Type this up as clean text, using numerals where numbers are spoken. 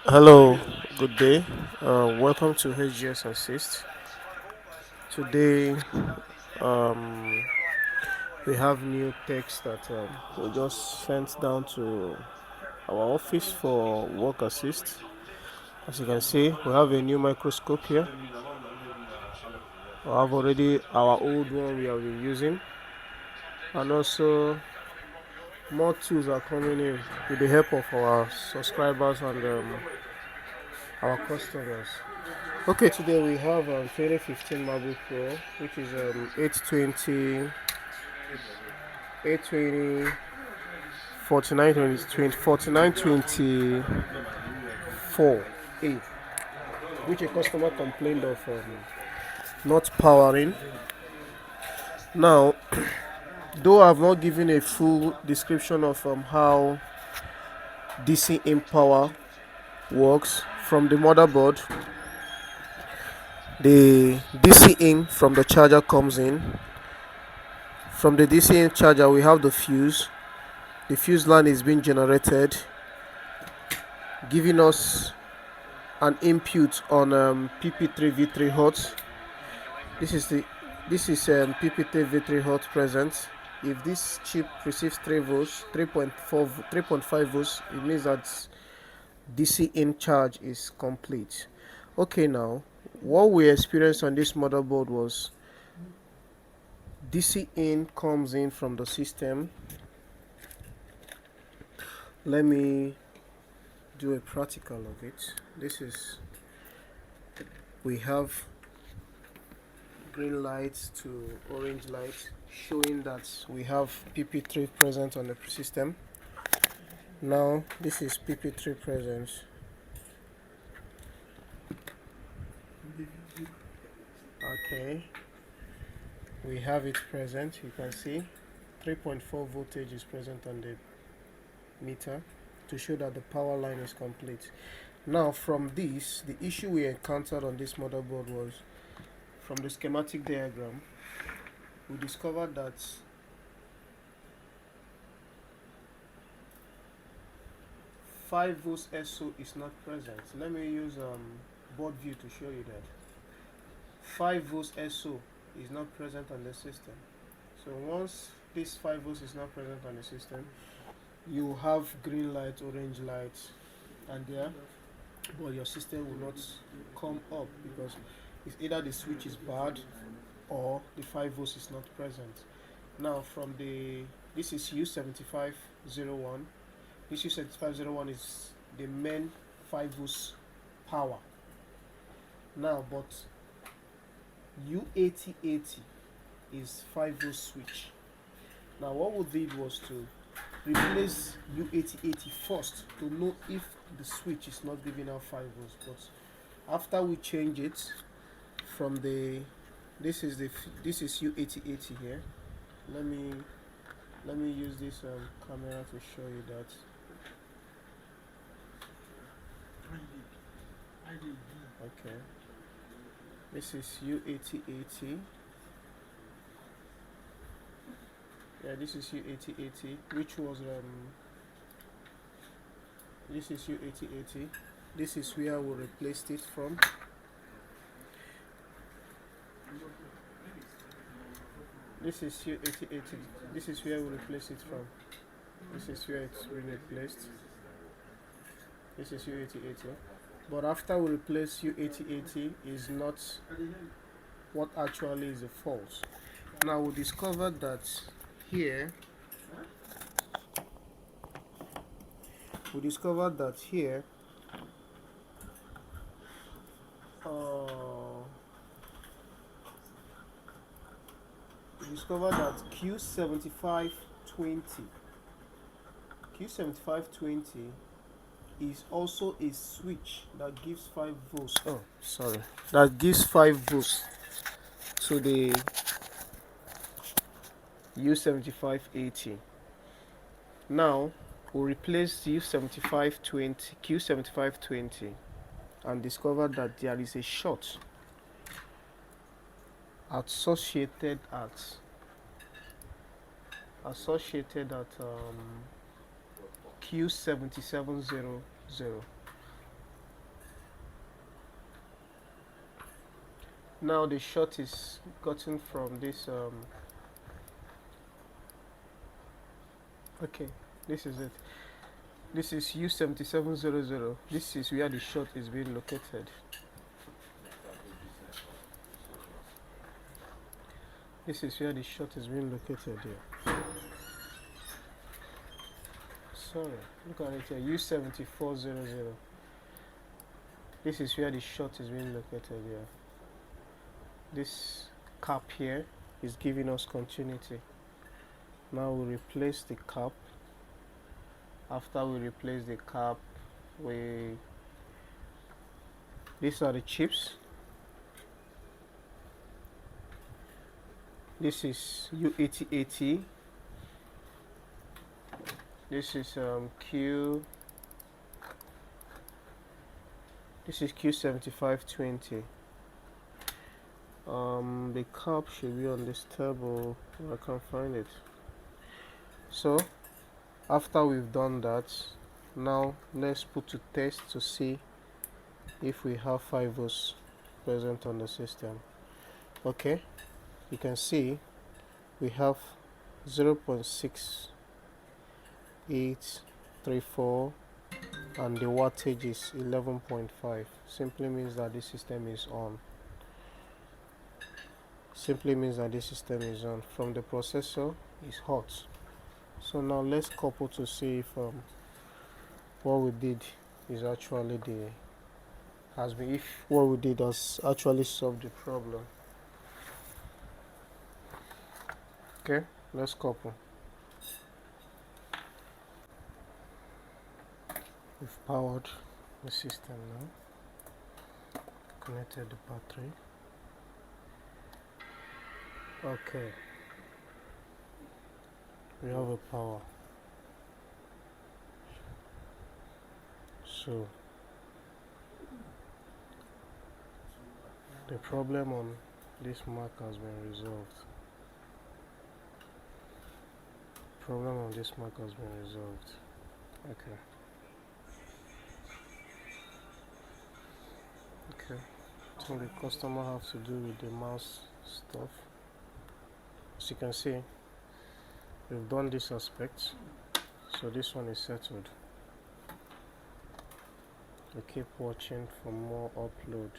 Hello, good day. Welcome to HGS Assist. Today, um, we have new text that we just sent down to our office for work assist. As you can see, we have a new microscope here. We have already our old one we have been using, and also more tools are coming in with the help of our subscribers and our customers. Okay, today we have 2015 Marble Pro, which is 820, 820, 4924A, which a customer complained of not powering. Now, though I've not given a full description of how DC in power works from the motherboard, the DC in from the charger comes in. From the DC in charger, we have the fuse. The fuse line is being generated, giving us an input on PP3 V3 hot. This is PP3 V3 hot present. If this chip receives 3 volts, 3.4, 3.5 volts, it means that DC in charge is complete. Okay, now what we experienced on this motherboard was DC in comes in from the system. Let me do a practical of it. We have green light to orange light showing that we have PP3 present on the system. Now this is PP3 present. Okay, we have it present. You can see 3.4 voltage is present on the meter to show that the power line is complete. Now from this, the issue we encountered on this motherboard was from the schematic diagram. We discovered that 5 volts SO is not present. Let me use board view to show you that 5 volts SO is not present on the system. So once this 5 volts is not present on the system, you have green light, orange light, and there, but your system will not come up because it's either the switch is bad or the 5 volts is not present. Now from the this is U7501. This U7501 is the main 5 volts power. Now but U8080 is 5 volt switch. Now what we did was to replace U8080 first to know if the switch is not giving out 5 volts. But after we change it from the this is U8080 here. Let me use this camera to show you that. Okay, this is U8080. Yeah, this is U8080, which was this is U8080. This is where we replaced it from. This is U8080. This is where we replace it from. This is where it's been replaced. This is U8080. But after we replace U8080 is not what actually is the fault. Now we discovered that here we discovered that here we discovered that Q7520 is also a switch that gives 5 volts. Oh, sorry. That gives 5 volts to the U7580. Now we replace Q7520 and discover that there is a short associated at Q7700. Now the shot is gotten from this okay, this is it. This is A1502. This is where the shot is being located. This is where the shot is being located here. Sorry, look at it here, U7400. This is where the shot is being located here. This cap here is giving us continuity. Now we replace the cap. After we replace the cap, these are the chips. This is U8080. This is Q7520. The cap should be on this table. I can't find it. So after we've done that, now let's put to test to see if we have 5 volts present on the system. Okay, you can see we have 0.6834 and the wattage is 11.5. Simply means that this system is on. Simply means that this system is on. From the processor is hot. So now let's couple to see if what we did is actually if what we did has actually solved the problem. Okay, let's couple. We've powered the system now. Connected the battery. Okay, we have a power. So the problem on this mark has been resolved. Problem on this mark has been resolved. Okay. Okay. So the customer has to do with the mouse stuff. As you can see, we've done this aspect, so this one is settled. We keep watching for more upload.